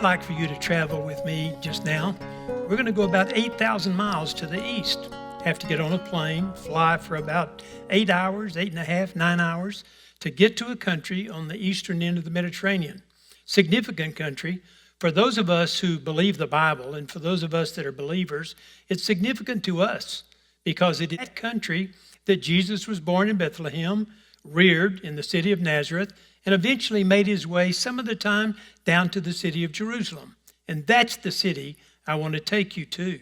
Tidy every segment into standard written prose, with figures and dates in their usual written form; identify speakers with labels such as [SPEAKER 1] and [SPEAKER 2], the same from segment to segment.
[SPEAKER 1] like for you to travel with me just now. We're going to go about 8,000 miles to the east. Have to get on a plane, fly for about 8 hours, 8.5, 9 hours to get to a country on the eastern end of the Mediterranean. Significant country. For those of us who believe the Bible and for those of us that are believers, it's significant to us because it is that country that Jesus was born in Bethlehem, reared in the city of Nazareth, and eventually made his way some of the time down to the city of Jerusalem. And that's the city I want to take you to.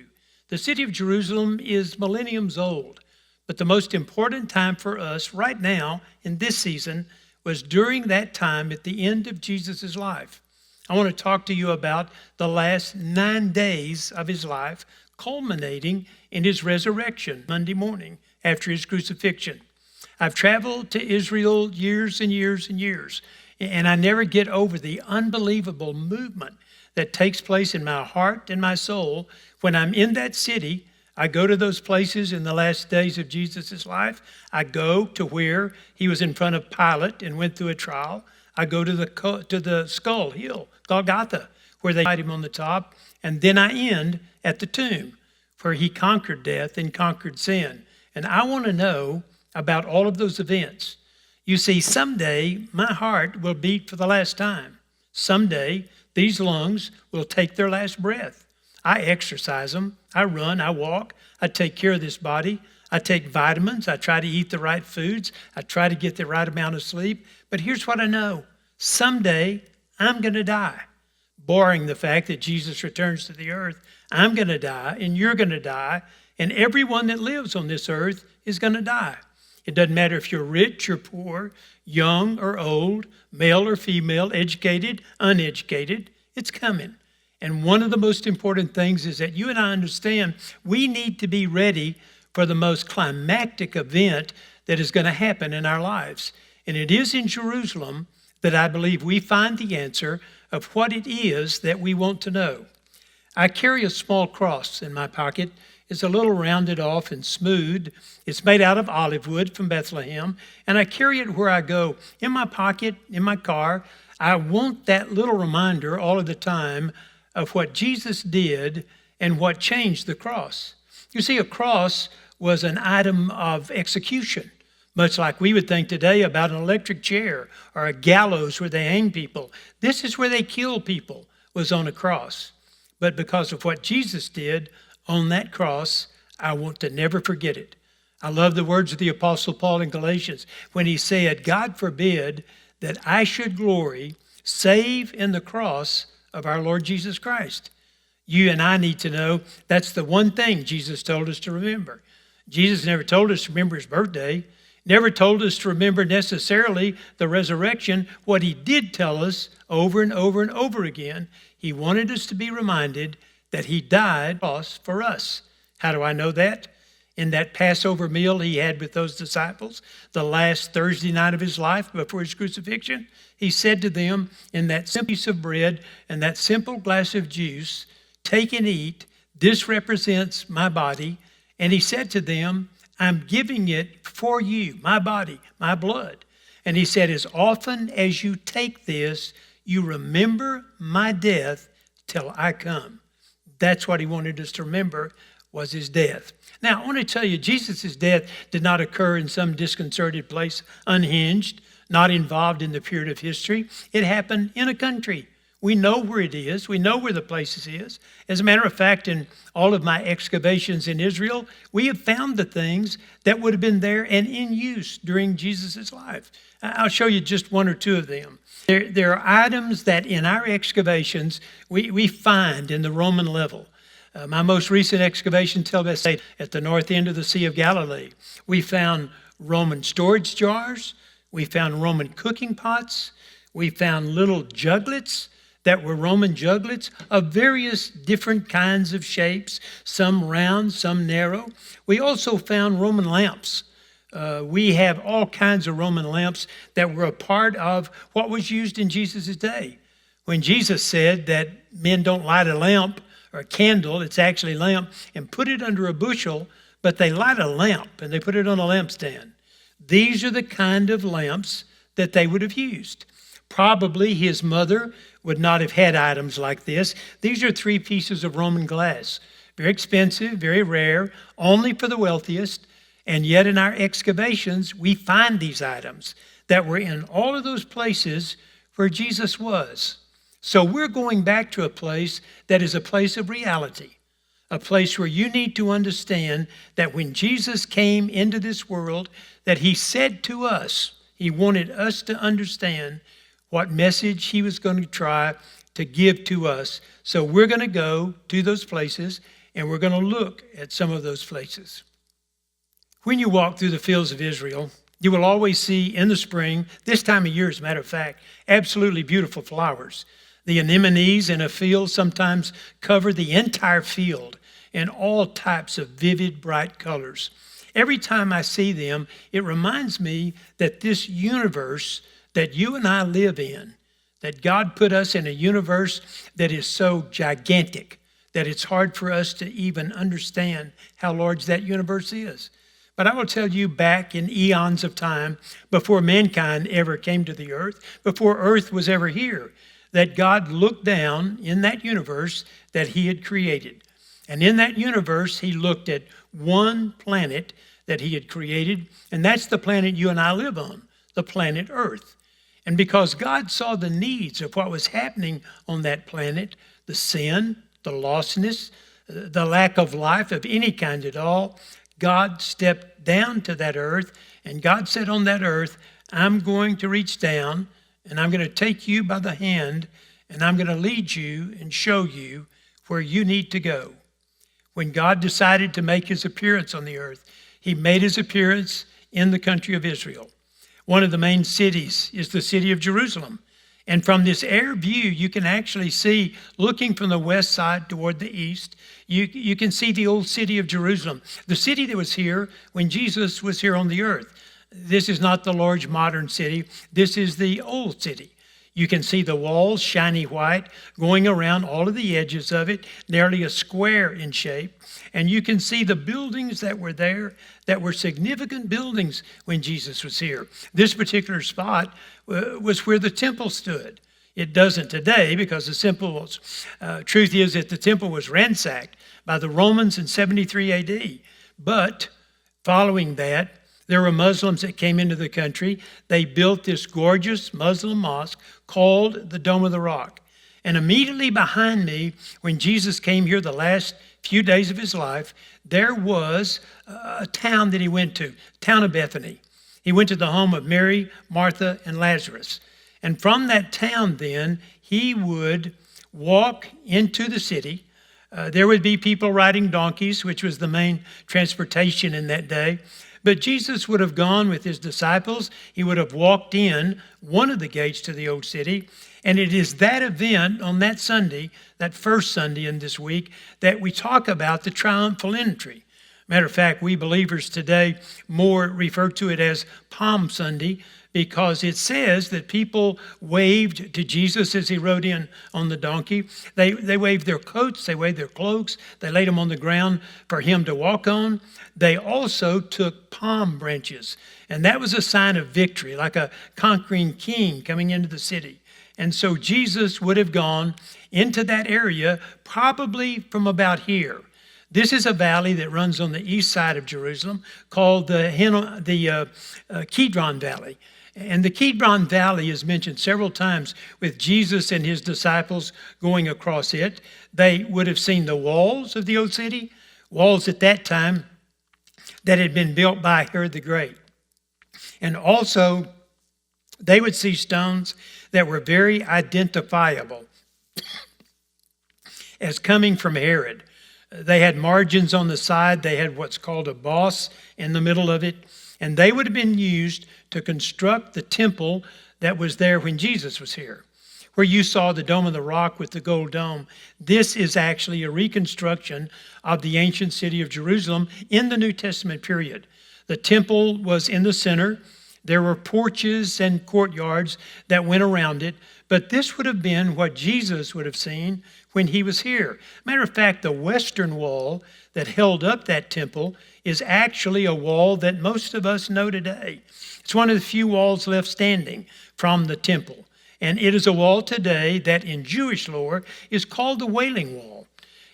[SPEAKER 1] The city of Jerusalem is millenniums old, but the most important time for us right now in this season was during that time at the end of Jesus' life. I want to talk to you about the last 9 days of his life, culminating in his resurrection Monday morning after his crucifixion. I've traveled to Israel years and years and years, and I never get over the unbelievable movement that takes place in my heart and my soul when I'm in that city. I go to those places in the last days of Jesus' life. I go to where he was in front of Pilate and went through a trial. I go to the skull hill, Golgotha, where they died him on the top. And then I end at the tomb where he conquered death and conquered sin. And I want to know about all of those events. You see, someday my heart will beat for the last time. Someday these lungs will take their last breath. I exercise them. I run, I walk, I take care of this body. I take vitamins. I try to eat the right foods. I try to get the right amount of sleep. But here's what I know. Someday I'm going to die. Barring the fact that Jesus returns to the earth, I'm going to die and you're going to die. And everyone that lives on this earth is going to die. It doesn't matter if you're rich or poor, young or old, male or female, educated, uneducated. It's coming. And one of the most important things is that you and I understand we need to be ready for the most climactic event that is going to happen in our lives. And it is in Jerusalem that I believe we find the answer of what it is that we want to know. I carry a small cross in my pocket. It's a little rounded off and smooth. It's made out of olive wood from Bethlehem, and I carry it where I go. In my pocket, in my car, I want that little reminder all of the time of what Jesus did and what changed the cross. You see, a cross was an item of execution, much like we would think today about an electric chair or a gallows where they hang people. This is where they kill people, was on a cross. But because of what Jesus did on that cross, I want to never forget it. I love the words of the Apostle Paul in Galatians when he said, God forbid that I should glory save in the cross of our Lord Jesus Christ. You and I need to know that's the one thing Jesus told us to remember. Jesus never told us to remember his birthday, never told us to remember necessarily the resurrection. What he did tell us over and over and over again, he wanted us to be reminded that he died for us. How do I know that? In that Passover meal he had with those disciples, the last Thursday night of his life before his crucifixion, he said to them, in that simple piece of bread and that simple glass of juice, take and eat. This represents my body. And he said to them, I'm giving it for you, my body, my blood. And he said, as often as you take this, you remember my death till I come. That's what he wanted us to remember, was his death. Now, I want to tell you, Jesus' death did not occur in some disconcerted place, unhinged, not involved in the period of history. It happened in a country. We know where it is. We know where the place is. As a matter of fact, in all of my excavations in Israel, we have found the things that would have been there and in use during Jesus' life. I'll show you just one or two of them. There are items that in our excavations we find in the Roman level. My most recent excavation tells us at the north end of the Sea of Galilee, we found Roman storage jars. We found Roman cooking pots. We found little juglets that were Roman juglets of various different kinds of shapes, some round, some narrow. We also found Roman lamps. We have all kinds of Roman lamps that were a part of what was used in Jesus' day. When Jesus said that men don't light a lamp or a candle, it's actually a lamp, and put it under a bushel, but they light a lamp and they put it on a lampstand. These are the kind of lamps that they would have used. Probably his mother would not have had items like this. These are 3 pieces of Roman glass. Very expensive, very rare, only for the wealthiest. And yet in our excavations, we find these items that were in all of those places where Jesus was. So we're going back to a place that is a place of reality, a place where you need to understand that when Jesus came into this world, that he said to us, he wanted us to understand what message he was going to try to give to us. So we're going to go to those places and we're going to look at some of those places. When you walk through the fields of Israel, you will always see in the spring, this time of year as a matter of fact, absolutely beautiful flowers. The anemones in a field sometimes cover the entire field in all types of vivid, bright colors. Every time I see them, it reminds me that this universe that you and I live in, that God put us in a universe that is so gigantic that it's hard for us to even understand how large that universe is. But I will tell you, back in eons of time, before mankind ever came to the earth, before earth was ever here, that God looked down in that universe that he had created. And in that universe, he looked at one planet that he had created, and that's the planet you and I live on, the planet Earth. And because God saw the needs of what was happening on that planet, the sin, the lostness, the lack of life of any kind at all, God stepped down to that earth, and God said on that earth, I'm going to reach down, and I'm going to take you by the hand, and I'm going to lead you and show you where you need to go. When God decided to make his appearance on the earth, he made his appearance in the country of Israel. One of the main cities is the city of Jerusalem. And from this air view, you can actually see, looking from the west side toward the east, you can see the old city of Jerusalem, the city that was here when Jesus was here on the earth. This is not the large modern city. This is the old city. You can see the walls, shiny white, going around all of the edges of it, nearly a square in shape. And you can see the buildings that were there that were significant buildings when Jesus was here. This particular spot was where the temple stood. It doesn't today because the temple was, truth is that the temple was ransacked by the Romans in 73 AD. But following that, there were Muslims that came into the country. They built this gorgeous Muslim mosque called the Dome of the Rock. And immediately behind me, when Jesus came here the last few days of his life, there was a town that he went to, town of Bethany. He went to the home of Mary, Martha, and Lazarus. And from that town then, he would walk into the city. There would be people riding donkeys, which was the main transportation in that day. But Jesus would have gone with his disciples. He would have walked in one of the gates to the old city. And it is that event on that Sunday, that first Sunday in this week, that we talk about the triumphal entry. Matter of fact, we believers today more refer to it as Palm Sunday because it says that people waved to Jesus as he rode in on the donkey. They waved their coats, they waved their cloaks, they laid them on the ground for him to walk on. They also took palm branches, and that was a sign of victory, like a conquering king coming into the city. And so Jesus would have gone into that area probably from about here. This is a valley that runs on the east side of Jerusalem called the Kidron Valley. And the Kidron Valley is mentioned several times with Jesus and his disciples going across it. They would have seen the walls of the old city, walls at that time that had been built by Herod the Great. And also, they would see stones that were very identifiable as coming from Herod. They had margins on the side. They had what's called a boss in the middle of it. And they would have been used to construct the temple that was there when Jesus was here. Where you saw the Dome of the Rock with the gold dome, this is actually a reconstruction of the ancient city of Jerusalem in the New Testament period. The temple was in the center. There were porches and courtyards that went around it, but this would have been what Jesus would have seen when he was here. Matter of fact, the western wall that held up that temple is actually a wall that most of us know today. It's one of the few walls left standing from the temple. And it is a wall today that in Jewish lore is called the Wailing Wall.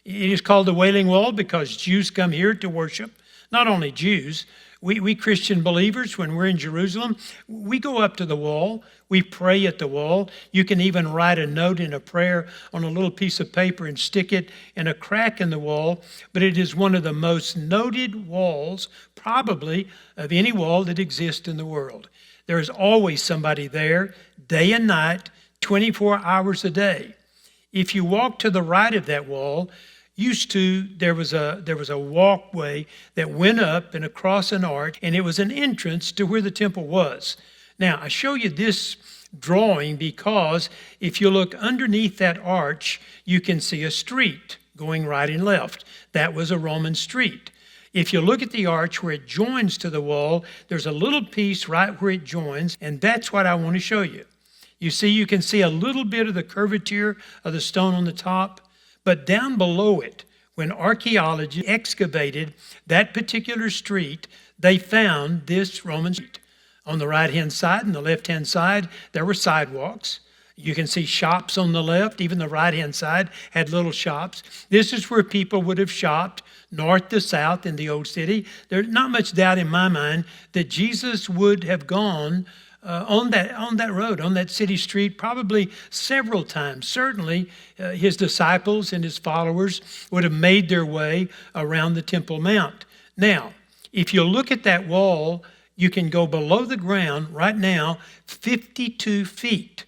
[SPEAKER 1] It is called the Wailing Wall because Jews come here to worship. Not only Jews, we Christian believers, when we're in Jerusalem, we go up to the wall. We pray at the wall. You can even write a note in a prayer on a little piece of paper and stick it in a crack in the wall. But it is one of the most noted walls, probably, of any wall that exists in the world. There is always somebody there, day and night, 24 hours a day. If you walk to the right of that wall, there was a walkway that went up and across an arch, and it was an entrance to where the temple was. Now, I show you this drawing because if you look underneath that arch, you can see a street going right and left. That was a Roman street. If you look at the arch where it joins to the wall, there's a little piece right where it joins, and that's what I want to show you. You see, you can see a little bit of the curvature of the stone on the top. But down below it, when archaeology excavated that particular street, they found this Roman street. On the right-hand side and the left-hand side, there were sidewalks. You can see shops on the left. Even the right-hand side had little shops. This is where people would have shopped north to south in the old city. There's not much doubt in my mind that Jesus would have gone on that road, on that city street, probably several times. Certainly, his disciples and his followers would have made their way around the Temple Mount. Now, if you look at that wall, you can go below the ground right now 52 feet.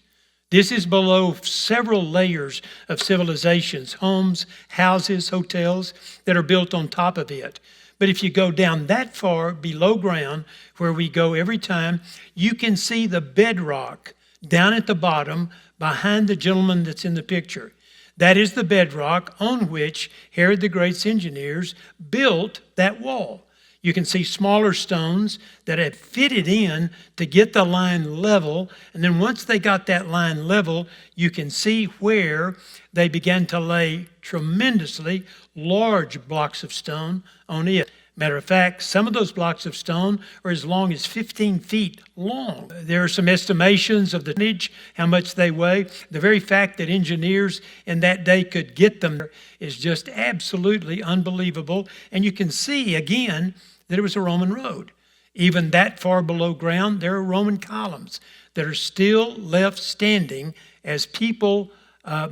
[SPEAKER 1] This is below several layers of civilizations, homes, houses, hotels that are built on top of it. But if you go down that far below ground, where we go every time, you can see the bedrock down at the bottom behind the gentleman that's in the picture. That is the bedrock on which Herod the Great's engineers built that wall. You can see smaller stones that had fitted in to get the line level. And then once they got that line level, you can see where they began to lay tremendously large blocks of stone on it. Matter of fact, some of those blocks of stone are as long as 15 feet long. There are some estimations of the tonnage, how much they weigh. The very fact that engineers in that day could get them is just absolutely unbelievable. And you can see, again, that it was a Roman road. Even that far below ground, there are Roman columns that are still left standing as people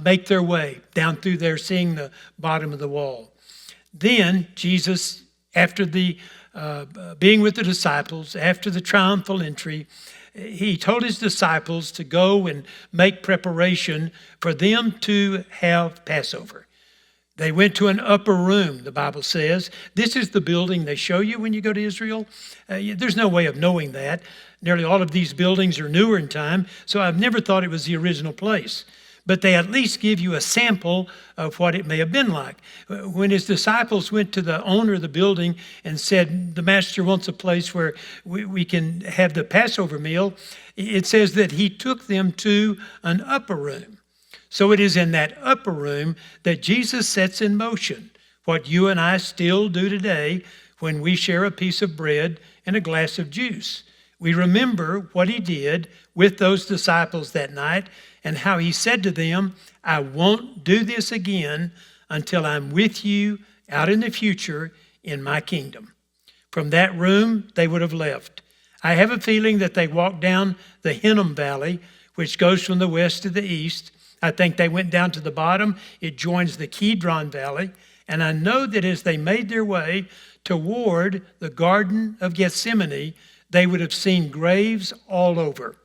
[SPEAKER 1] make their way down through there, seeing the bottom of the wall. Then Jesus, after the being with the disciples, after the triumphal entry, he told his disciples to go and make preparation for them to have Passover. They went to an upper room, the Bible says. This is the building they show you when you go to Israel. There's no way of knowing that. Nearly all of these buildings are newer in time, so I've never thought it was the original place. But they at least give you a sample of what it may have been like. When his disciples went to the owner of the building and said, the master wants a place where we can have the Passover meal, it says that he took them to an upper room. So it is in that upper room that Jesus sets in motion what you and I still do today when we share a piece of bread and a glass of juice. We remember what he did with those disciples that night and how he said to them, I won't do this again until I'm with you out in the future in my kingdom. From that room, they would have left. I have a feeling that they walked down the Hinnom Valley, which goes from the west to the east. I think they went down to the bottom. It joins the Kidron Valley. And I know that as they made their way toward the Garden of Gethsemane, they would have seen graves all over.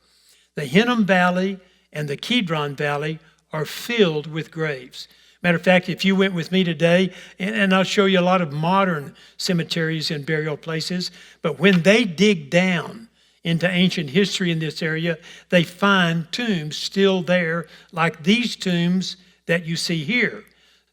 [SPEAKER 1] The Hinnom Valley and the Kidron Valley are filled with graves. Matter of fact, if you went with me today, and I'll show you a lot of modern cemeteries and burial places, but when they dig down into ancient history in this area, they find tombs still there, like these tombs that you see here.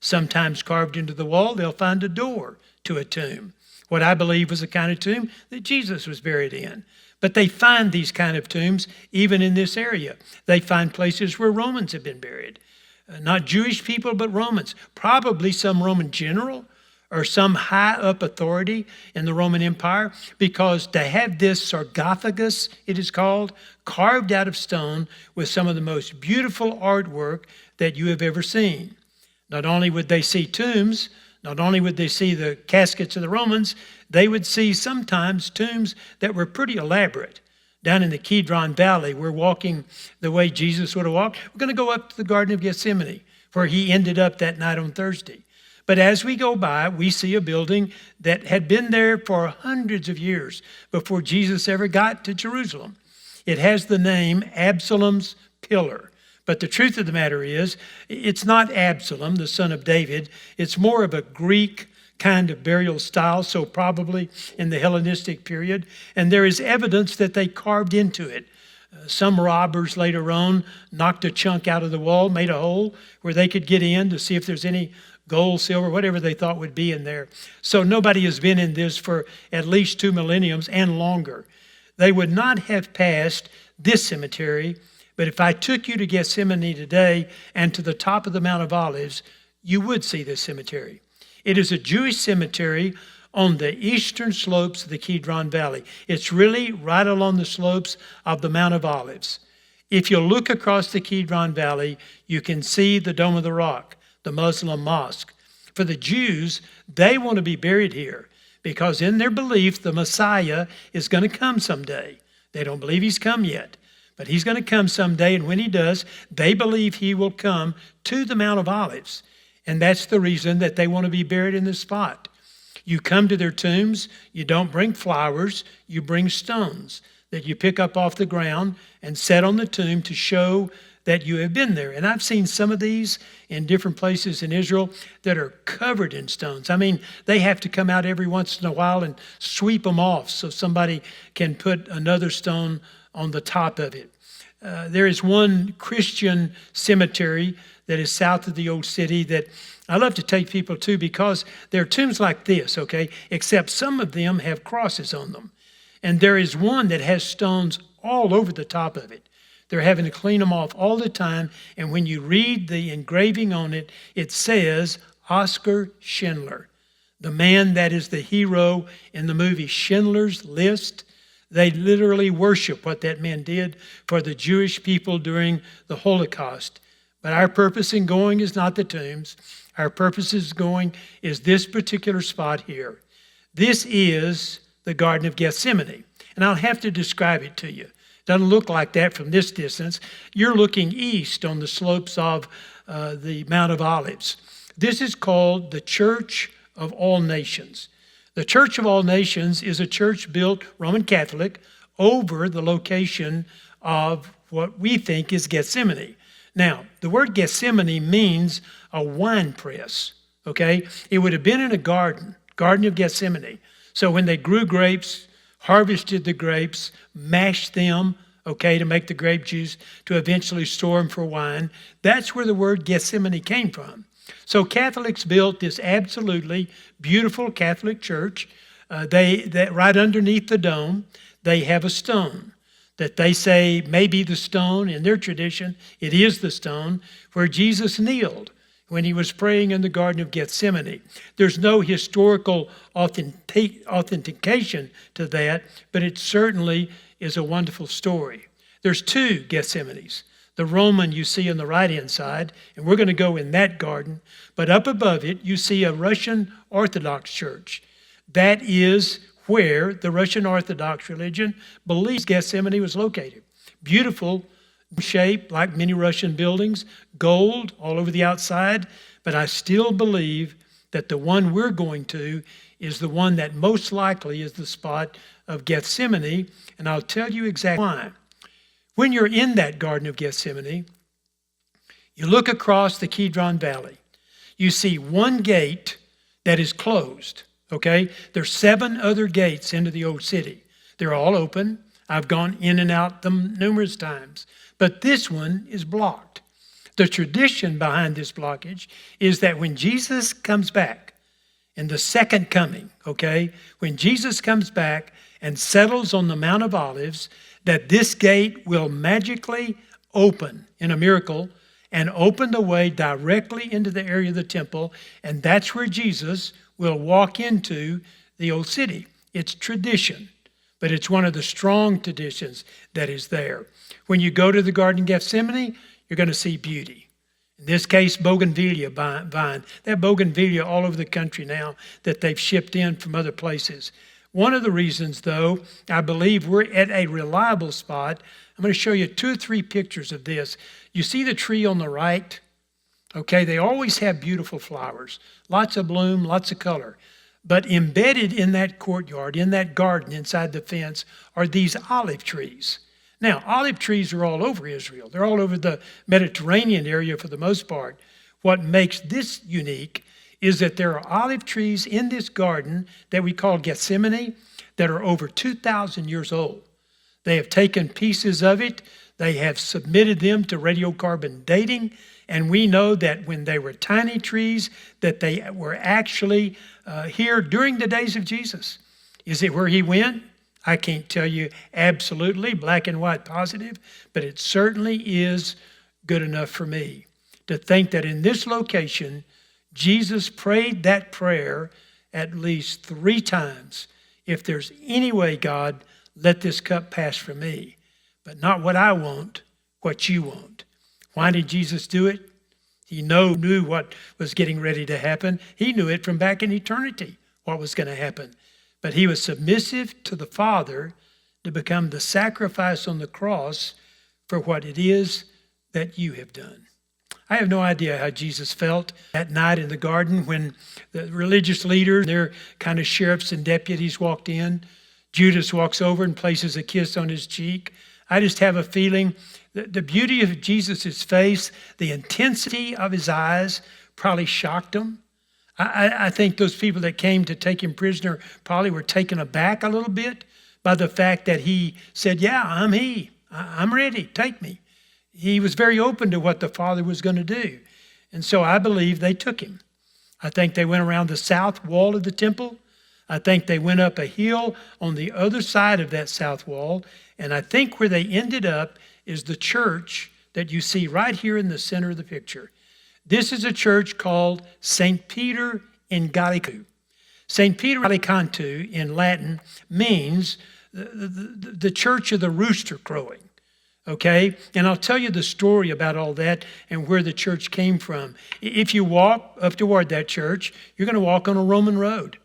[SPEAKER 1] Sometimes carved into the wall, they'll find a door to a tomb. What I believe was the kind of tomb that Jesus was buried in. But they find these kind of tombs even in this area. They find places where Romans have been buried. Not Jewish people, but Romans. Probably some Roman general or some high up authority in the Roman Empire, because to have this sarcophagus, it is called, carved out of stone with some of the most beautiful artwork that you have ever seen. Not only would they see tombs, not only would they see the caskets of the Romans, they would see sometimes tombs that were pretty elaborate. Down in the Kidron Valley, we're walking the way Jesus would have walked. We're going to go up to the Garden of Gethsemane, where he ended up that night on Thursday. But as we go by, we see a building that had been there for hundreds of years before Jesus ever got to Jerusalem. It has the name Absalom's Pillar. But the truth of the matter is, it's not Absalom, the son of David. It's more of a Greek kind of burial style, so probably in the Hellenistic period. And there is evidence that they carved into it. Some robbers later on knocked a chunk out of the wall, made a hole where they could get in to see if there's any gold, silver, whatever they thought would be in there. So nobody has been in this for at least 2 millenniums and longer. They would not have passed this cemetery, but if I took you to Gethsemane today and to the top of the Mount of Olives, you would see this cemetery. It is a Jewish cemetery on the eastern slopes of the Kidron Valley. It's really right along the slopes of the Mount of Olives. If you look across the Kidron Valley, you can see the Dome of the Rock, the Muslim mosque. For the Jews, they want to be buried here because in their belief, the Messiah is going to come someday. They don't believe he's come yet, but he's going to come someday, and when he does, they believe he will come to the Mount of Olives. And that's the reason that they want to be buried in this spot. You come to their tombs, you don't bring flowers, you bring stones that you pick up off the ground and set on the tomb to show that you have been there. And I've seen some of these in different places in Israel that are covered in stones. I mean, they have to come out every once in a while and sweep them off so somebody can put another stone on the top of it. There is one Christian cemetery that is south of the old city that I love to take people to because there are tombs like this, okay, except some of them have crosses on them. And there is one that has stones all over the top of it. They're having to clean them off all the time. And when you read the engraving on it, it says Oskar Schindler, the man that is the hero in the movie Schindler's List. They literally worship what that man did for the Jewish people during the Holocaust. But our purpose in going is not the tombs. Our purpose is going is this particular spot here. This is the Garden of Gethsemane. And I'll have to describe it to you. It doesn't look like that from this distance. You're looking east on the slopes of the Mount of Olives. This is called the Church of All Nations. The Church of All Nations is a church built Roman Catholic over the location of what we think is Gethsemane. Now, the word Gethsemane means a wine press, okay? It would have been in a garden of Gethsemane. So when they grew grapes, harvested the grapes, mashed them, okay, to make the grape juice, to eventually store them for wine, that's where the word Gethsemane came from. So Catholics built this absolutely beautiful Catholic church. That right underneath the dome, they have a stone that they say may be the stone. In their tradition, it is the stone where Jesus kneeled when he was praying in the Garden of Gethsemane. There's no historical authentication to that, but it certainly is a wonderful story. There's 2 Gethsemanes. The Roman you see on the right-hand side, and we're going to go in that garden. But up above it, you see a Russian Orthodox church. That is where the Russian Orthodox religion believes Gethsemane was located. Beautiful shape, like many Russian buildings, gold all over the outside. But I still believe that the one we're going to is the one that most likely is the spot of Gethsemane, and I'll tell you exactly why. When you're in that Garden of Gethsemane, you look across the Kidron Valley. You see one gate that is closed, okay? There's 7 other gates into the old city. They're all open. I've gone in and out them numerous times. But this one is blocked. The tradition behind this blockage is that when Jesus comes back, in the second coming, okay? When Jesus comes back and settles on the Mount of Olives, that this gate will magically open in a miracle and open the way directly into the area of the temple, and that's where Jesus will walk into the old city. It's tradition, but it's one of the strong traditions that is there. When you go to the Garden of Gethsemane, you're going to see beauty. In this case, bougainvillea vine. They have bougainvillea all over the country now that they've shipped in from other places. One of the reasons, though, I believe we're at a reliable spot. I'm going to show you 2 or 3 pictures of this. You see the tree on the right? Okay, they always have beautiful flowers, lots of bloom, lots of color. But embedded in that courtyard, in that garden inside the fence, are these olive trees. Now, olive trees are all over Israel. They're all over the Mediterranean area for the most part. What makes this unique is that there are olive trees in this garden that we call Gethsemane that are over 2,000 years old. They have taken pieces of it. They have submitted them to radiocarbon dating. And we know that when they were tiny trees, that they were actually here during the days of Jesus. Is it where he went? I can't tell you absolutely, black and white positive, but it certainly is good enough for me to think that in this location, Jesus prayed that prayer at least 3 times. If there's any way, God, let this cup pass from me, but not what I want, what you want. Why did Jesus do it? He knew what was getting ready to happen. He knew it from back in eternity, what was going to happen. But he was submissive to the Father to become the sacrifice on the cross for what it is that you have done. I have no idea how Jesus felt that night in the garden when the religious leaders, their kind of sheriffs and deputies walked in. Judas walks over and places a kiss on his cheek. I just have a feeling that the beauty of Jesus' face, the intensity of his eyes probably shocked them. I think those people that came to take him prisoner probably were taken aback a little bit by the fact that he said, yeah, I'm he. I'm ready. Take me. He was very open to what the Father was going to do. And so I believe they took him. I think they went around the south wall of the temple. I think they went up a hill on the other side of that south wall. And I think where they ended up is the church that you see right here in the center of the picture. This is a church called St. Peter in Gallicantu. St. Peter Gallicantu in Latin means the church of the rooster crowing. Okay? And I'll tell you the story about all that and where the church came from. If you walk up toward that church, you're going to walk on a Roman road.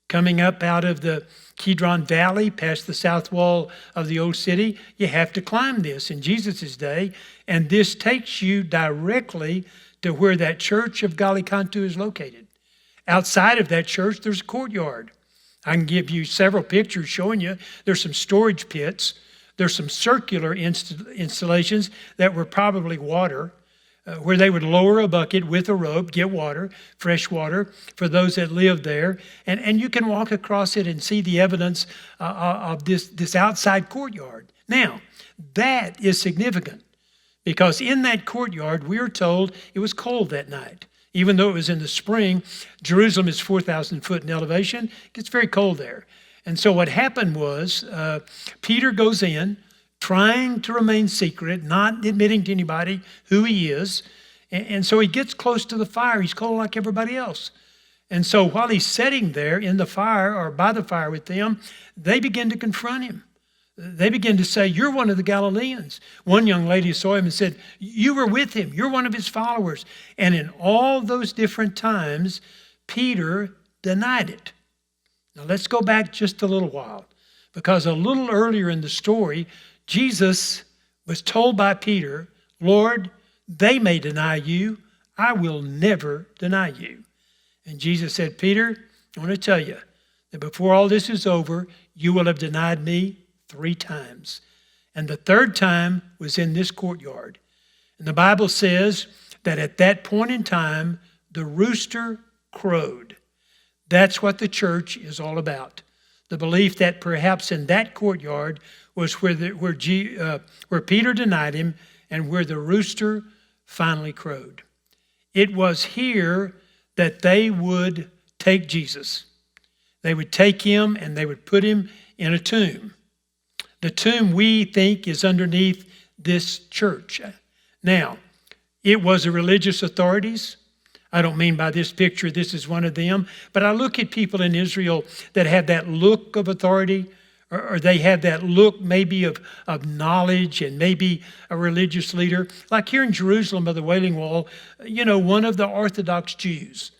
[SPEAKER 1] Coming up out of the Kidron Valley, past the south wall of the old city, you have to climb this in Jesus' day. And this takes you directly to where that church of Gallicantu is located. Outside of that church, there's a courtyard. I can give you several pictures showing you. There's some storage pits. There's some circular installations that were probably water, where they would lower a bucket with a rope, get water, fresh water, for those that lived there. And you can walk across it and see the evidence of this outside courtyard. Now, that is significant because in that courtyard, we are told it was cold that night. Even though it was in the spring, Jerusalem is 4,000 foot in elevation. It gets very cold there. And so what happened was Peter goes in, trying to remain secret, not admitting to anybody who he is. And so he gets close to the fire. He's cold like everybody else. And so while he's sitting there in the fire or by the fire with them, they begin to confront him. They begin to say, you're one of the Galileans. One young lady saw him and said, you were with him. You're one of his followers. And in all those different times, Peter denied it. Now let's go back just a little while, because a little earlier in the story, Jesus was told by Peter, Lord, they may deny you. I will never deny you. And Jesus said, Peter, I want to tell you that before all this is over, you will have denied me 3 times. And the 3rd time was in this courtyard. And the Bible says that at that point in time, the rooster crowed. That's what the church is all about. The belief that perhaps in that courtyard was where Peter denied him and where the rooster finally crowed. It was here that they would take Jesus. They would take him and they would put him in a tomb. The tomb, we think, is underneath this church. Now, it was the religious authorities. I don't mean by this picture this is one of them, but I look at people in Israel that have that look of authority, or they have that look maybe of knowledge and maybe a religious leader. Like here in Jerusalem by the Wailing Wall, one of the Orthodox Jews.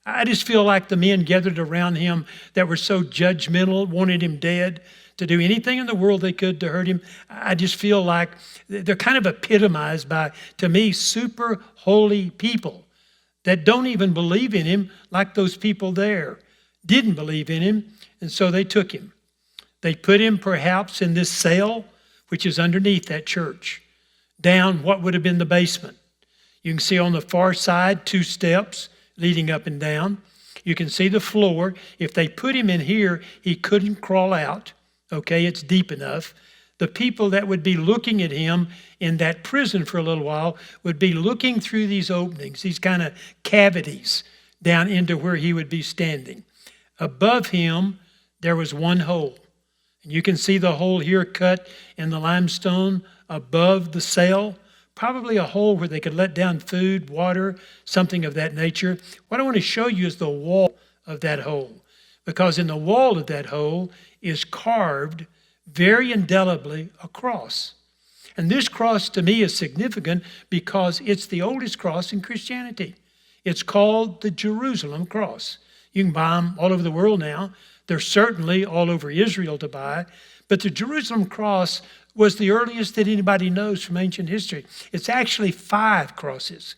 [SPEAKER 1] I just feel like the men gathered around him that were so judgmental, wanted him dead, to do anything in the world they could to hurt him. I just feel like they're kind of epitomized by, to me, super holy people that don't even believe in him like those people there didn't believe in him, and so they took him. They put him perhaps in this cell, which is underneath that church, down what would have been the basement. You can see on the far side 2 steps leading up and down. You can see the floor. If they put him in here, he couldn't crawl out. Okay, it's deep enough. The people that would be looking at him in that prison for a little while would be looking through these openings, these kind of cavities down into where he would be standing. Above him, there was one hole. And you can see the hole here cut in the limestone above the cell, probably a hole where they could let down food, water, something of that nature. What I want to show you is the wall of that hole, because in the wall of that hole is carved very indelibly a cross. And this cross to me is significant because it's the oldest cross in Christianity. It's called the Jerusalem cross. You can buy them all over the world now. They're certainly all over Israel to buy. But the Jerusalem cross was the earliest that anybody knows from ancient history. It's actually 5 crosses.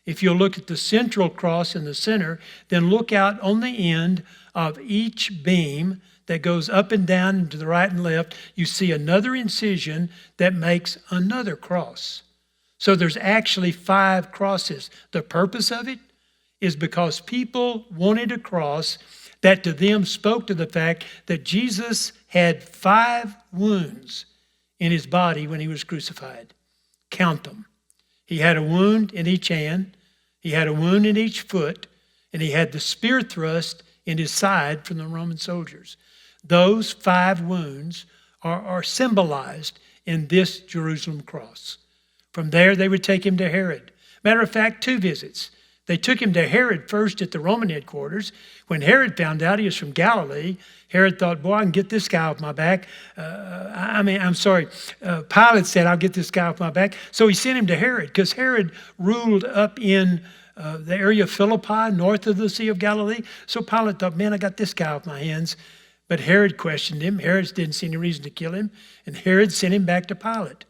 [SPEAKER 1] If you'll look at the central cross in the center, then look out on the end of each beam that goes up and down and to the right and left, you see another incision that makes another cross. So there's actually 5 crosses. The purpose of it is because people wanted a cross that to them spoke to the fact that Jesus had 5 wounds in his body when he was crucified. Count them. He had a wound in each hand, he had a wound in each foot, and he had the spear thrust in his side from the Roman soldiers. Those 5 wounds are symbolized in this Jerusalem cross. From there, they would take him to Herod. Matter of fact, 2 visits. They took him to Herod first at the Roman headquarters. When Herod found out he was from Galilee, Herod thought, boy, I can get this guy off my back. Pilate said, I'll get this guy off my back. So he sent him to Herod because Herod ruled up in the area of Philippi, north of the Sea of Galilee. So Pilate thought, man, I got this guy off my hands. But Herod questioned him. Herod didn't see any reason to kill him. And Herod sent him back to Pilate.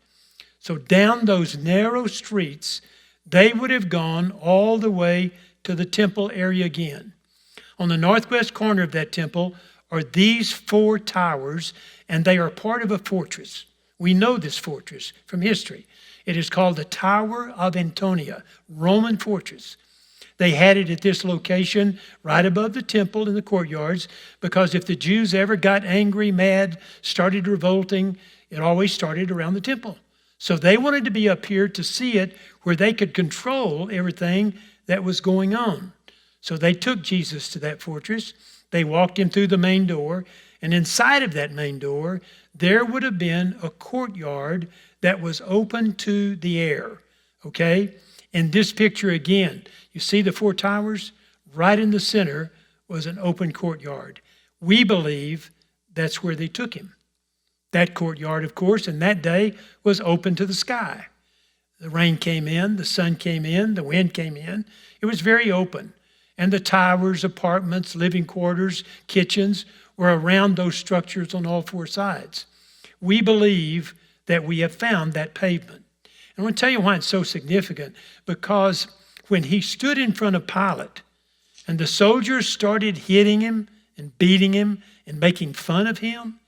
[SPEAKER 1] So down those narrow streets, they would have gone all the way to the temple area again. On the northwest corner of that temple are these 4 towers, and they are part of a fortress. We know this fortress from history. It is called the Tower of Antonia, Roman fortress. They had it at this location right above the temple in the courtyards because if the Jews ever got angry, mad, started revolting, it always started around the temple. So they wanted to be up here to see it where they could control everything that was going on. So they took Jesus to that fortress. They walked him through the main door. And inside of that main door, there would have been a courtyard that was open to the air. Okay? In this picture again, you see the 4 towers? Right in the center was an open courtyard. We believe that's where they took him. That courtyard, of course, in that day was open to the sky. The rain came in, the sun came in, the wind came in. It was very open. And the towers, apartments, living quarters, kitchens were around those structures on all 4 sides. We believe that we have found that pavement. And I want to tell you why it's so significant. Because when he stood in front of Pilate and the soldiers started hitting him and beating him and making fun of him,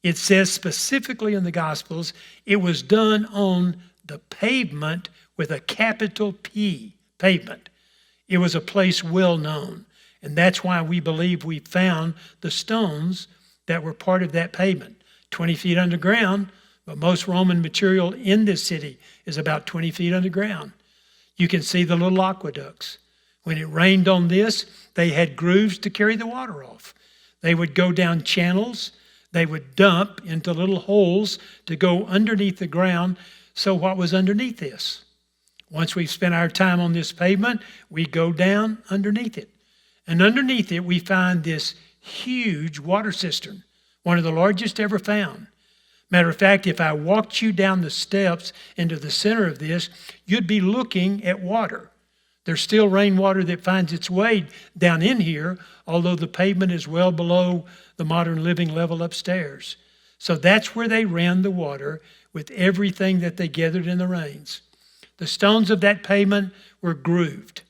[SPEAKER 1] it says specifically in the Gospels, it was done on the pavement with a capital P, pavement. It was a place well known. And that's why we believe we found the stones that were part of that pavement. 20 feet underground, but most Roman material in this city is about 20 feet underground. You can see the little aqueducts. When it rained on this, they had grooves to carry the water off. They would go down channels. They would dump into little holes to go underneath the ground. So what was underneath this? Once we've spent our time on this pavement, we go down underneath it. And underneath it, we find this huge water cistern, one of the largest ever found. Matter of fact, if I walked you down the steps into the center of this, you'd be looking at water. There's still rainwater that finds its way down in here, although the pavement is well below the modern living level upstairs. So that's where they ran the water with everything that they gathered in the rains. The stones of that pavement were grooved.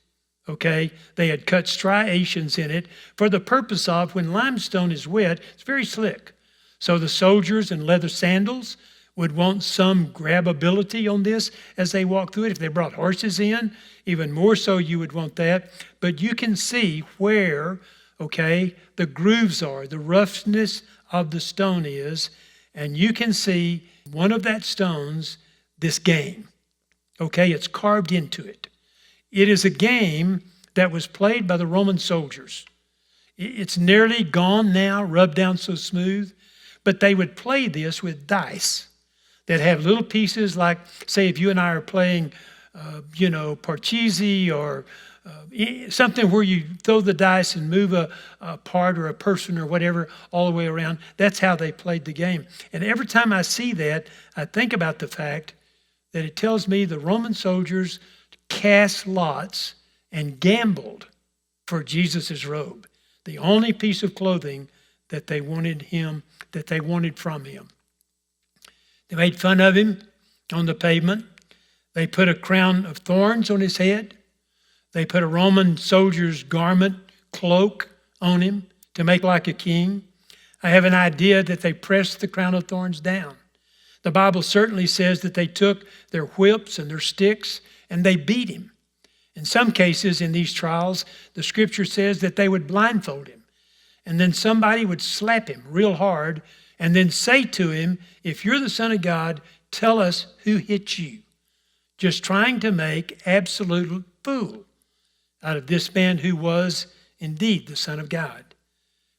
[SPEAKER 1] Okay, they had cut striations in it for the purpose of, when limestone is wet, it's very slick. So the soldiers in leather sandals would want some grabability on this as they walk through it. If they brought horses in, even more so you would want that. But you can see where, okay, the grooves are, the roughness of the stone is, and you can see one of that stones, this game. Okay, it's carved into it. It is a game that was played by the Roman soldiers. It's nearly gone now, rubbed down so smooth, but they would play this with dice that have little pieces like, say, if you and I are playing, Parcheesi or something where you throw the dice and move a part or a person or whatever all the way around. That's how they played the game. And every time I see that, I think about the fact that it tells me the Roman soldiers cast lots and gambled for Jesus' robe, the only piece of clothing that they wanted from him. They made fun of him on the pavement. They put a crown of thorns on his head. They put a Roman soldier's garment, cloak on him to make like a king. I have an idea that they pressed the crown of thorns down. The Bible certainly says that they took their whips and their sticks and they beat him. In some cases in these trials, the scripture says that they would blindfold him. And then somebody would slap him real hard and then say to him, if you're the Son of God, tell us who hit you. Just trying to make absolute fool out of this man who was indeed the Son of God.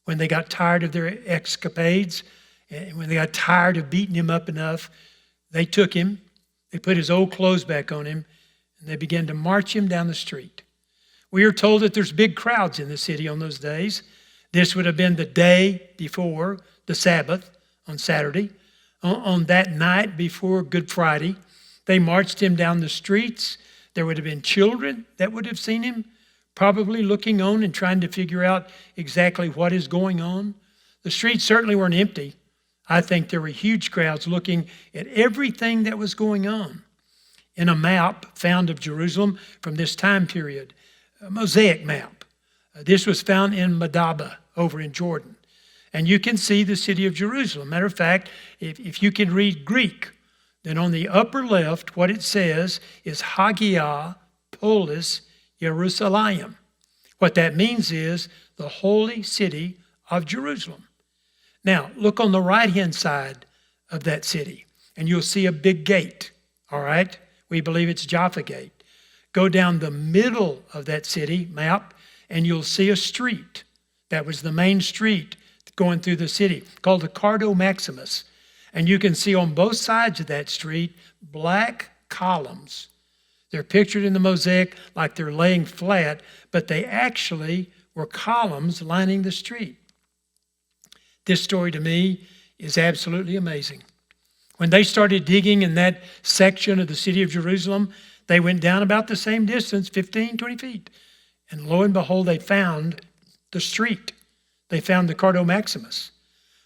[SPEAKER 1] When they got tired of their escapades, and when they got tired of beating him up enough, they took him, they put his old clothes back on him, and they began to march him down the street. We are told that there's big crowds in the city on those days. This would have been the day before the Sabbath on Saturday. On that night before Good Friday, they marched him down the streets. There would have been children that would have seen him, probably looking on and trying to figure out exactly what is going on. The streets certainly weren't empty. I think there were huge crowds looking at everything that was going on. In a map found of Jerusalem from this time period, a mosaic map. This was found in Madaba over in Jordan. And you can see the city of Jerusalem. Matter of fact, if you can read Greek, then on the upper left, what it says is Hagia Polis Jerusalem. What that means is the holy city of Jerusalem. Now, look on the right-hand side of that city, and you'll see a big gate, all right? We believe it's Jaffa Gate. Go down the middle of that city map, and you'll see a street. That was the main street going through the city, called the Cardo Maximus. And you can see on both sides of that street, black columns. They're pictured in the mosaic like they're laying flat, but they actually were columns lining the street. This story to me is absolutely amazing. When they started digging in that section of the city of Jerusalem, they went down about the same distance, 15, 20 feet. And lo and behold, they found the street. They found the Cardo Maximus.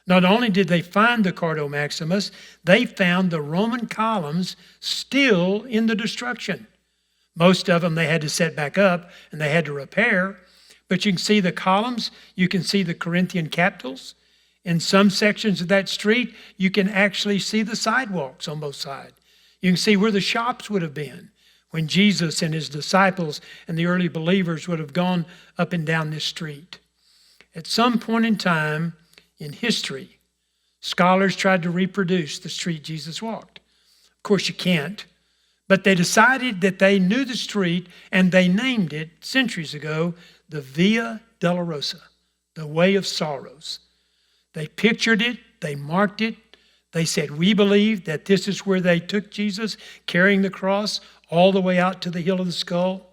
[SPEAKER 1] Not only did they find the Cardo Maximus, they found the Roman columns still in the destruction. Most of them they had to set back up and they had to repair. But you can see the columns, you can see the Corinthian capitals. In some sections of that street, you can actually see the sidewalks on both sides. You can see where the shops would have been when Jesus and his disciples and the early believers would have gone up and down this street. At some point in time in history, scholars tried to reproduce the street Jesus walked. Of course, you can't. But they decided that they knew the street and they named it centuries ago the Via Dolorosa, the Way of Sorrows. They pictured it, they marked it, They said, we believe that this is where they took Jesus, carrying the cross all the way out to the hill of the skull.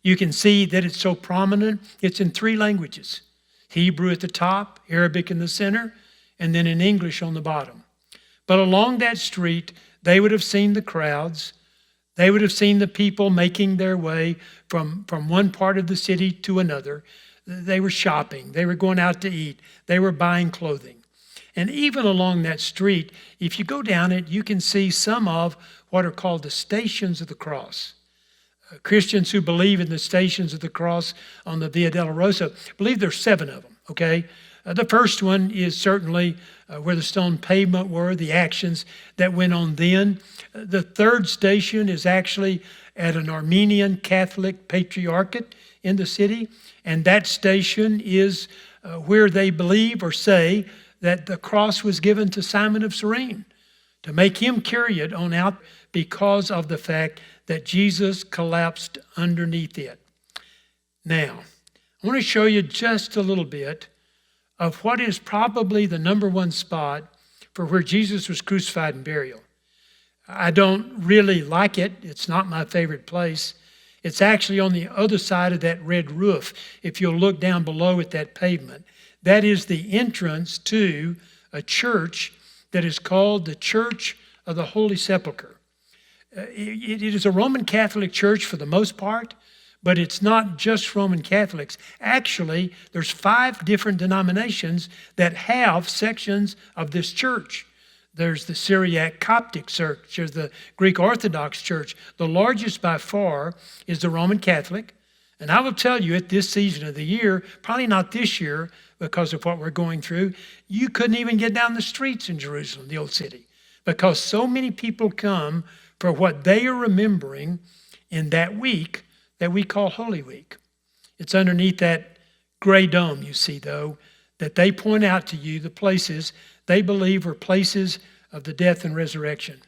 [SPEAKER 1] You can see that it's so prominent. It's in 3 languages: Hebrew at the top, Arabic in the center, and then in English on the bottom. But along that street, they would have seen the crowds. They would have seen the people making their way from one part of the city to another. They were shopping. They were going out to eat. They were buying clothing. And even along that street, if you go down it, you can see some of what are called the Stations of the Cross. Christians who believe in the Stations of the Cross on the Via Dolorosa believe there's 7 of them, okay? The first one is certainly where the stone pavement were, the actions that went on then. The third station is actually at an Armenian Catholic patriarchate in the city, and that station is where they believe or say that the cross was given to Simon of Cyrene to make him carry it on out because of the fact that Jesus collapsed underneath it. Now, I want to show you just a little bit of what is probably the number 1 spot for where Jesus was crucified and buried. I don't really like it. It's not my favorite place. It's actually on the other side of that red roof. If you'll look down below at that pavement, that is the entrance to a church that is called the Church of the Holy Sepulchre. It is a Roman Catholic church for the most part, but it's not just Roman Catholics. Actually, there's 5 different denominations that have sections of this church. There's the Syriac Coptic Church, there's the Greek Orthodox Church. The largest by far is the Roman Catholic. And I will tell you, at this season of the year, probably not this year because of what we're going through, you couldn't even get down the streets in Jerusalem, the old city, because so many people come for what they are remembering in that week that we call Holy Week. It's underneath that gray dome you see, though, that they point out to you the places they believe are places of the death and resurrection.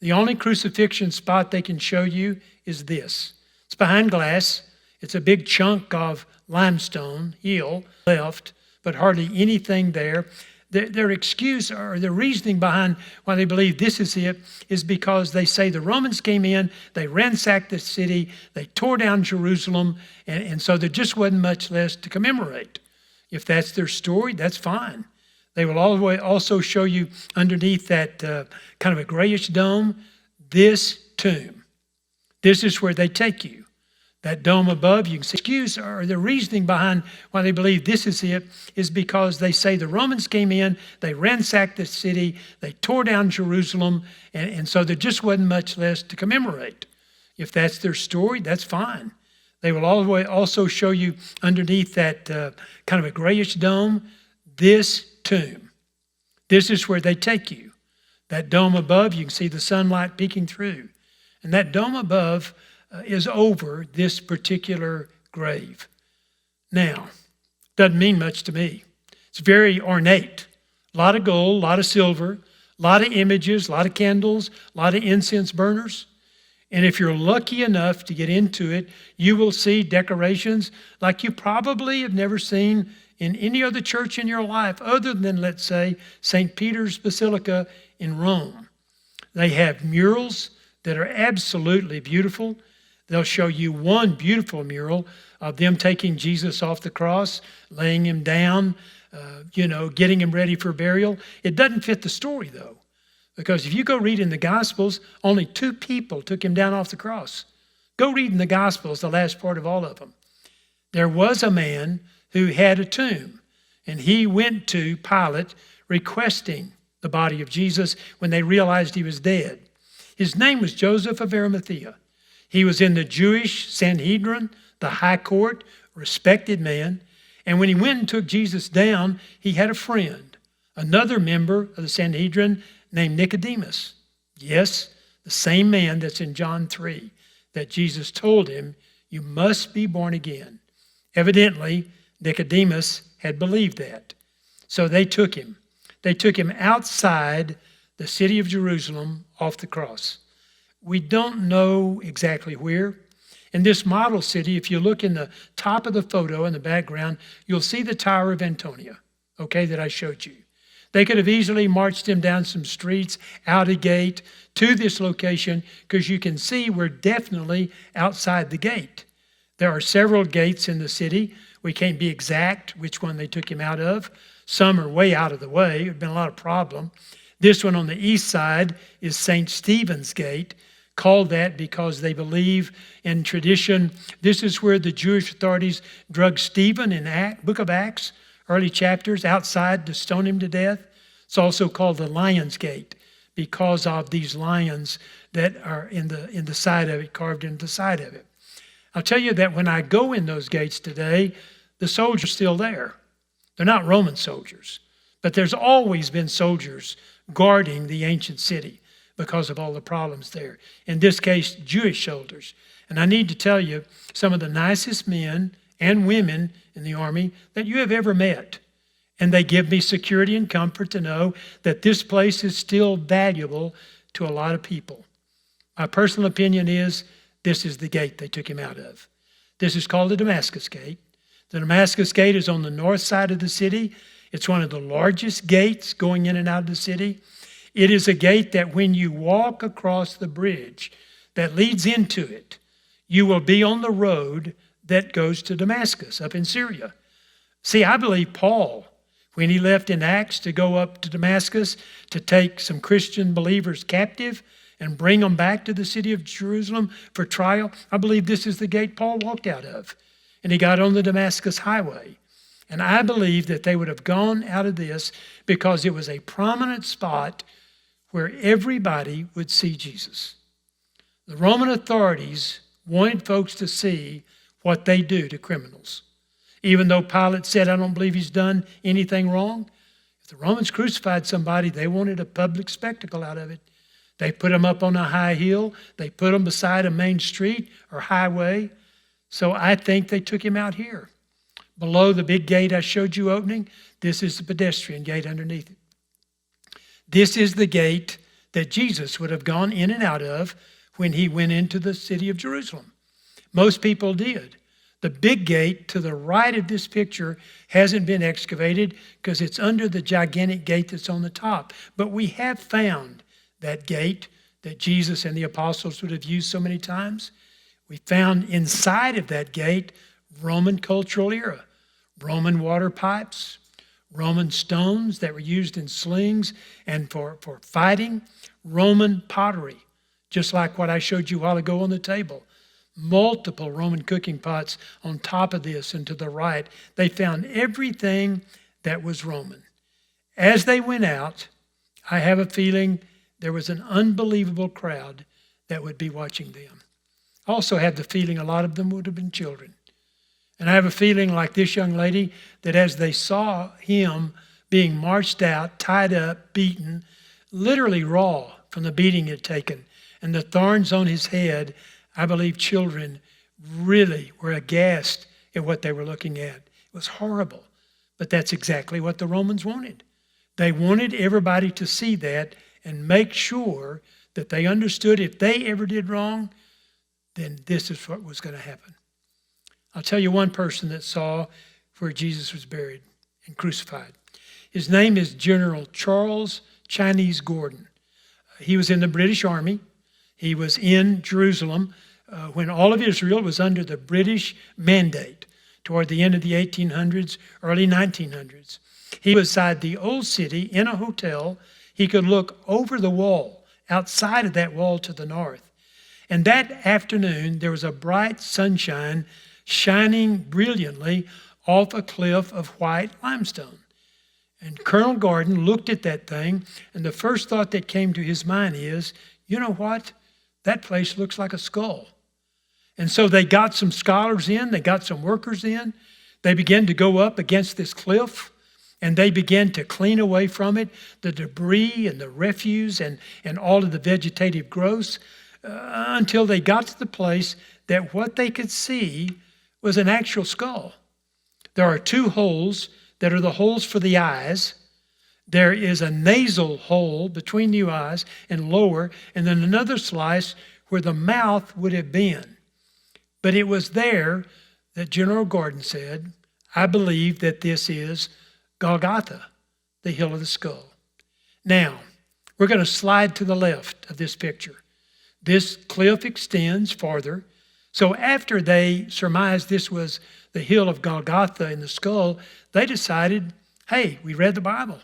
[SPEAKER 1] The only crucifixion spot they can show you is this. It's behind glass. It's a big chunk of limestone hill left, but hardly anything there. Their excuse or their reasoning behind why they believe this is it is because they say the Romans came in, they ransacked the city, they tore down Jerusalem, and so there just wasn't much less to commemorate. If that's their story, that's fine. They will also show you underneath that kind of a grayish dome, this tomb. This is where they take you. That dome above, you can see excuse or the reasoning behind why they believe this is it is because they say the Romans came in, they ransacked the city, they tore down Jerusalem, and so there just wasn't much less to commemorate. If that's their story, that's fine. They will also show you underneath that kind of a grayish dome, this tomb. This is where they take you. That dome above, you can see the sunlight peeking through. And that dome above is over this particular grave. Now, doesn't mean much to me. It's very ornate. A lot of gold, a lot of silver, a lot of images, a lot of candles, a lot of incense burners. And if you're lucky enough to get into it, you will see decorations like you probably have never seen in any other church in your life other than, let's say, St. Peter's Basilica in Rome. They have murals that are absolutely beautiful. They'll show you one beautiful mural of them taking Jesus off the cross, laying him down, getting him ready for burial. It doesn't fit the story, though, because if you go read in the Gospels, only 2 people took him down off the cross. Go read in the Gospels, the last part of all of them. There was a man who had a tomb, and he went to Pilate requesting the body of Jesus when they realized he was dead. His name was Joseph of Arimathea. He was in the Jewish Sanhedrin, the high court, respected man. And when he went and took Jesus down, he had a friend, another member of the Sanhedrin named Nicodemus. Yes, the same man that's in John 3, that Jesus told him, you must be born again. Evidently, Nicodemus had believed that. So they took him. They took him outside the city of Jerusalem off the cross. We don't know exactly where. In this model city, if you look in the top of the photo in the background, you'll see the Tower of Antonia, okay, that I showed you. They could have easily marched him down some streets, out a gate, to this location, because you can see we're definitely outside the gate. There are several gates in the city. We can't be exact which one they took him out of. Some are way out of the way. It would have been a lot of problem. This one on the east side is St. Stephen's Gate, called that because they believe in tradition. This is where the Jewish authorities drug Stephen in Book of Acts, early chapters, outside to stone him to death. It's also called the Lion's Gate because of these lions that are in the side of it, carved into the side of it. I'll tell you that when I go in those gates today, the soldiers are still there. They're not Roman soldiers, but there's always been soldiers guarding the ancient city because of all the problems there. In this case, Jewish soldiers. And I need to tell you, some of the nicest men and women in the army that you have ever met. And they give me security and comfort to know that this place is still valuable to a lot of people. My personal opinion is this is the gate they took him out of. This is called the Damascus Gate. The Damascus Gate is on the north side of the city. It's one of the largest gates going in and out of the city. It is a gate that when you walk across the bridge that leads into it, you will be on the road that goes to Damascus up in Syria. See, I believe Paul, when he left in Acts to go up to Damascus to take some Christian believers captive and bring them back to the city of Jerusalem for trial, I believe this is the gate Paul walked out of. And he got on the Damascus highway. And I believe that they would have gone out of this because it was a prominent spot where everybody would see Jesus. The Roman authorities wanted folks to see what they do to criminals. Even though Pilate said, I don't believe he's done anything wrong. If the Romans crucified somebody, they wanted a public spectacle out of it. They put them up on a high hill. They put them beside a main street or highway. So I think they took him out here. Below the big gate I showed you opening, this is the pedestrian gate underneath it. This is the gate that Jesus would have gone in and out of when he went into the city of Jerusalem. Most people did. The big gate to the right of this picture hasn't been excavated because it's under the gigantic gate that's on the top. But we have found that gate that Jesus and the apostles would have used so many times. We found inside of that gate Roman cultural era, Roman water pipes, Roman stones that were used in slings and for fighting, Roman pottery, just like what I showed you a while ago on the table. Multiple Roman cooking pots on top of this and to the right. They found everything that was Roman. As they went out, I have a feeling there was an unbelievable crowd that would be watching them. I also have the feeling a lot of them would have been children. And I have a feeling like this young lady that as they saw him being marched out, tied up, beaten, literally raw from the beating he had taken, and the thorns on his head, I believe children really were aghast at what they were looking at. It was horrible. But that's exactly what the Romans wanted. They wanted everybody to see that and make sure that they understood if they ever did wrong, then this is what was going to happen. I'll tell you one person that saw where Jesus was buried and crucified. His name is General Charles Chinese Gordon. He was in the British Army. He was in Jerusalem when all of Israel was under the British mandate toward the end of the 1800s, early 1900s. He was inside the old city in a hotel. He could look over the wall, outside of that wall to the north. And that afternoon, there was a bright sunshine shining brilliantly off a cliff of white limestone. And Colonel Gordon looked at that thing, and the first thought that came to his mind is, you know what? That place looks like a skull. And so they got some scholars in, they got some workers in. They began to go up against this cliff, and they began to clean away from it the debris and the refuse and all of the vegetative growths until they got to the place that what they could see was an actual skull. There are two holes that are the holes for the eyes. There is a nasal hole between the eyes and lower, and then another slice where the mouth would have been. But it was there that General Gordon said, I believe that this is Golgotha, the hill of the skull. Now, we're going to slide to the left of this picture. This cliff extends farther. So after they surmised this was the hill of Golgotha in the skull, they decided, hey, we read the Bible.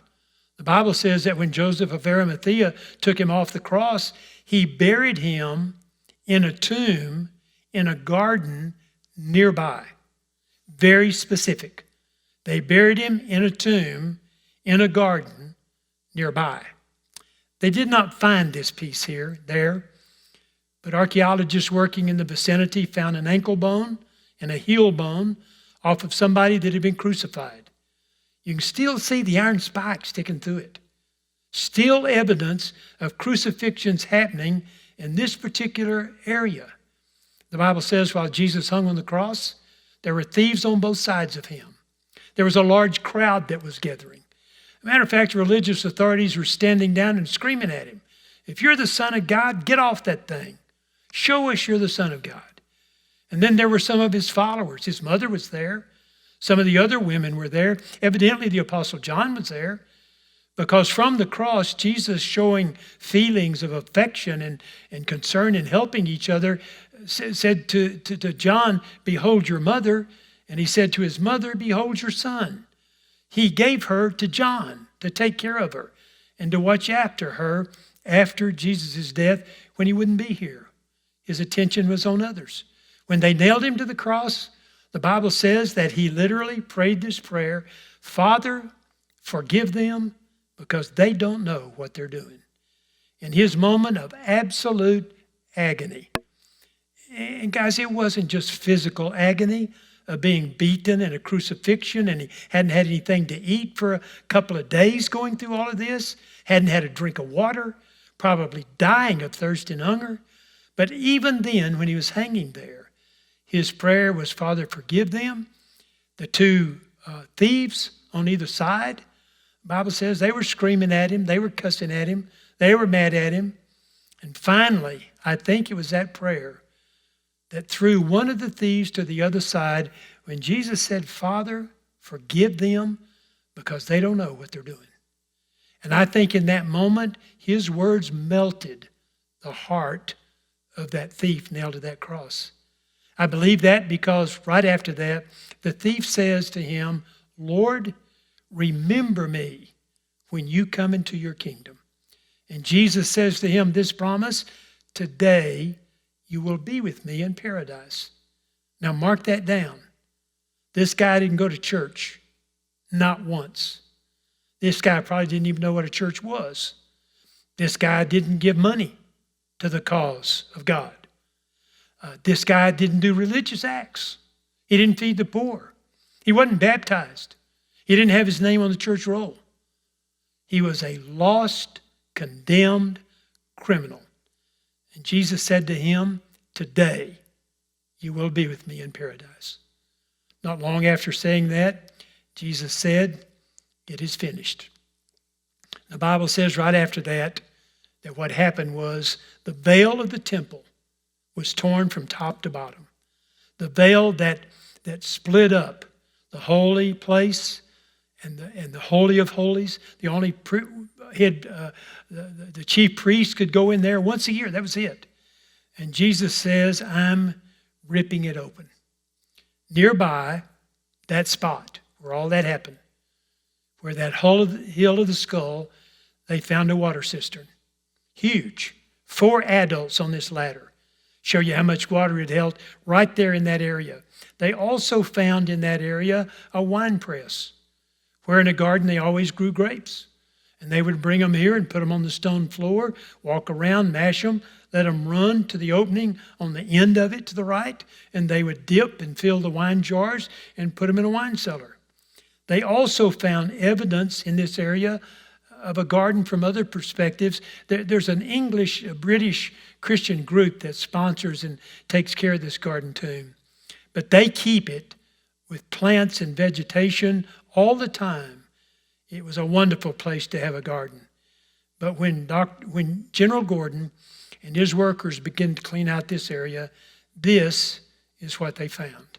[SPEAKER 1] The Bible says that when Joseph of Arimathea took him off the cross, he buried him in a tomb in a garden nearby. Very specific. They buried him in a tomb in a garden nearby. They did not find this piece there, but archaeologists working in the vicinity found an ankle bone and a heel bone off of somebody that had been crucified. You can still see the iron spike sticking through it. Still evidence of crucifixions happening in this particular area. The Bible says while Jesus hung on the cross, there were thieves on both sides of him. There was a large crowd that was gathering. As a matter of fact, religious authorities were standing down and screaming at him, if you're the Son of God, get off that thing. Show us you're the Son of God. And then there were some of his followers. His mother was there. Some of the other women were there. Evidently, the Apostle John was there, because from the cross, Jesus, showing feelings of affection and concern and helping each other, said to John, behold your mother. And he said to his mother, behold your son. He gave her to John to take care of her and to watch after her after Jesus' death when he wouldn't be here. His attention was on others. When they nailed him to the cross, the Bible says that he literally prayed this prayer, Father, forgive them because they don't know what they're doing. In his moment of absolute agony. And guys, it wasn't just physical agony of being beaten and a crucifixion, and he hadn't had anything to eat for a couple of days going through all of this, hadn't had a drink of water, probably dying of thirst and hunger. But even then, when he was hanging there, his prayer was, Father, forgive them. The two thieves on either side, the Bible says they were screaming at him, they were cussing at him, they were mad at him. And finally, I think it was that prayer that threw one of the thieves to the other side when Jesus said, Father, forgive them because they don't know what they're doing. And I think in that moment, his words melted the heart of that thief nailed to that cross. I believe that because right after that, the thief says to him, Lord, remember me when you come into your kingdom. And Jesus says to him this promise, today you will be with me in paradise. Now mark that down. This guy didn't go to church, not once. This guy probably didn't even know what a church was. This guy didn't give money to the cause of God. This guy didn't do religious acts. He didn't feed the poor. He wasn't baptized. He didn't have his name on the church roll. He was a lost, condemned criminal. And Jesus said to him, today you will be with me in paradise. Not long after saying that, Jesus said, it is finished. The Bible says right after that what happened was the veil of the temple was torn from top to bottom. The veil that split up the holy place and the Holy of Holies. The only the chief priest could go in there once a year. That was it. And Jesus says, I'm ripping it open. Nearby, that spot where all that happened, where that hill of the skull, they found a water cistern. Huge. 4 adults on this ladder. Show you how much water it held right there in that area. They also found in that area a wine press, where in a garden they always grew grapes. And they would bring them here and put them on the stone floor, walk around, mash them, let them run to the opening on the end of it to the right, and they would dip and fill the wine jars and put them in a wine cellar. They also found evidence in this area of a garden from other perspectives. There's an English, British Christian group that sponsors and takes care of this garden tomb. But they keep it with plants and vegetation all the time. It was a wonderful place to have a garden. But when General Gordon and his workers began to clean out this area, this is what they found.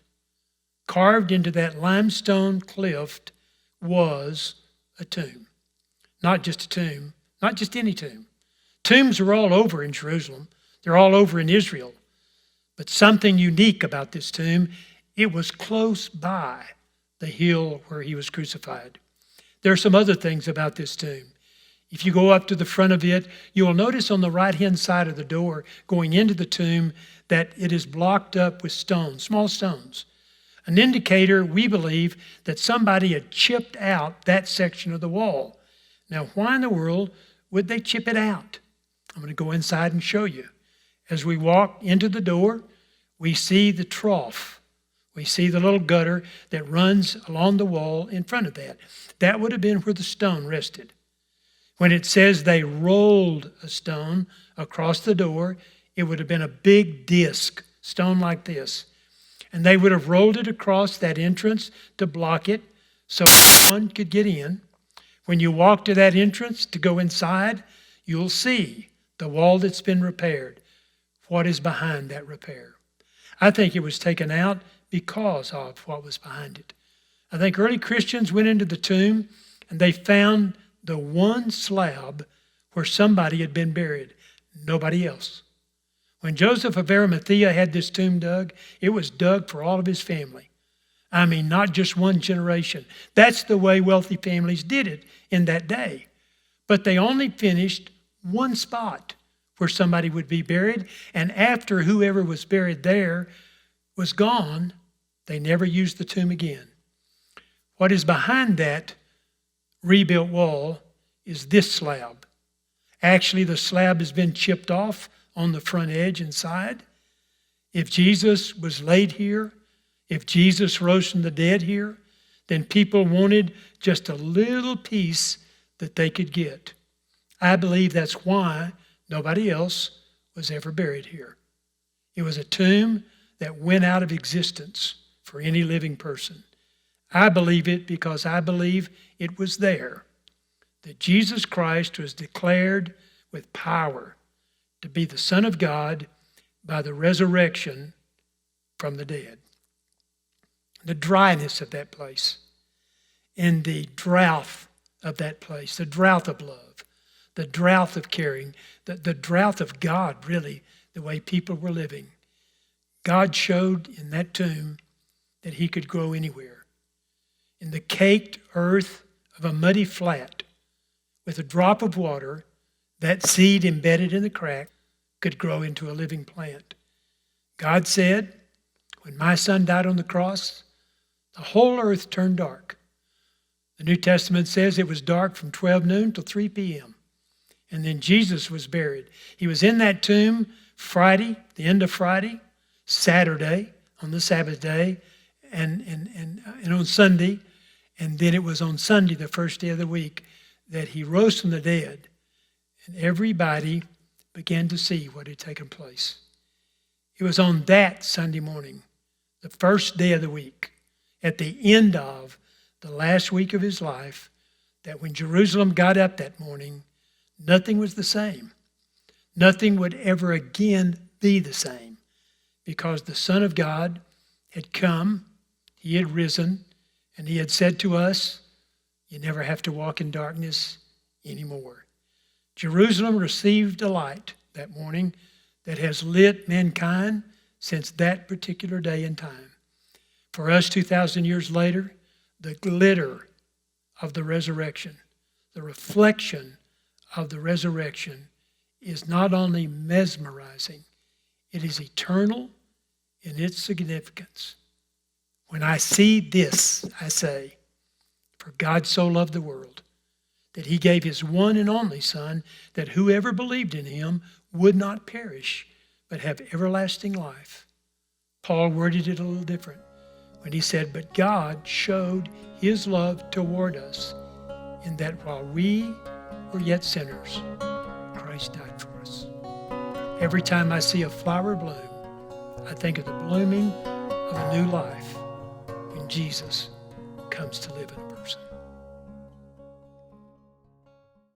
[SPEAKER 1] Carved into that limestone cliff was a tomb. not just a tomb, not just any tomb. Tombs are all over in Jerusalem. They're all over in Israel. But something unique about this tomb, it was close by the hill where he was crucified. There are some other things about this tomb. If you go up to the front of it, you will notice on the right-hand side of the door going into the tomb that it is blocked up with stones, small stones. An indicator, we believe, that somebody had chipped out that section of the wall. Now, why in the world would they chip it out? I'm going to go inside and show you. As we walk into the door, we see the trough. We see the little gutter that runs along the wall in front of that. That would have been where the stone rested. When it says they rolled a stone across the door, it would have been a big disc, stone like this. And they would have rolled it across that entrance to block it so one could get in. When you walk to that entrance to go inside, you'll see the wall that's been repaired. What is behind that repair? I think it was taken out because of what was behind it. I think early Christians went into the tomb and they found the one slab where somebody had been buried, nobody else. When Joseph of Arimathea had this tomb dug, it was dug for all of his family. I mean, not just one generation. That's the way wealthy families did it in that day. But they only finished one spot where somebody would be buried, and after whoever was buried there was gone, they never used the tomb again. What is behind that rebuilt wall is this slab. Actually, the slab has been chipped off on the front edge and side. If Jesus was laid here, if Jesus rose from the dead here, then people wanted just a little piece that they could get. I believe that's why nobody else was ever buried here. It was a tomb that went out of existence for any living person. I believe it because I believe it was there that Jesus Christ was declared with power to be the Son of God by the resurrection from the dead. The dryness of that place and the drought of that place, the drought of love, the drought of caring, the drought of God, really, the way people were living. God showed in that tomb that he could grow anywhere. In the caked earth of a muddy flat, with a drop of water, that seed embedded in the crack could grow into a living plant. God said, when my son died on the cross, the whole earth turned dark. The New Testament says it was dark from 12 noon till 3 p.m. And then Jesus was buried. He was in that tomb Friday, the end of Friday, Saturday, on the Sabbath day, and on Sunday. And then it was on Sunday, the first day of the week, that he rose from the dead. And everybody began to see what had taken place. It was on that Sunday morning, the first day of the week, at the end of the last week of his life, that when Jerusalem got up that morning, nothing was the same. Nothing would ever again be the same, because the Son of God had come, he had risen, and he had said to us, you never have to walk in darkness anymore. Jerusalem received a light that morning that has lit mankind since that particular day and time. For us, 2,000 years later, the glitter of the resurrection, the reflection of the resurrection is not only mesmerizing, it is eternal in its significance. When I see this, I say, for God so loved the world that he gave his one and only Son, that whoever believed in him would not perish, but have everlasting life. Paul worded it a little different when he said, but God showed his love toward us in that while we were yet sinners, Christ died for us. Every time I see a flower bloom, I think of the blooming of a new life when Jesus comes to live in a person.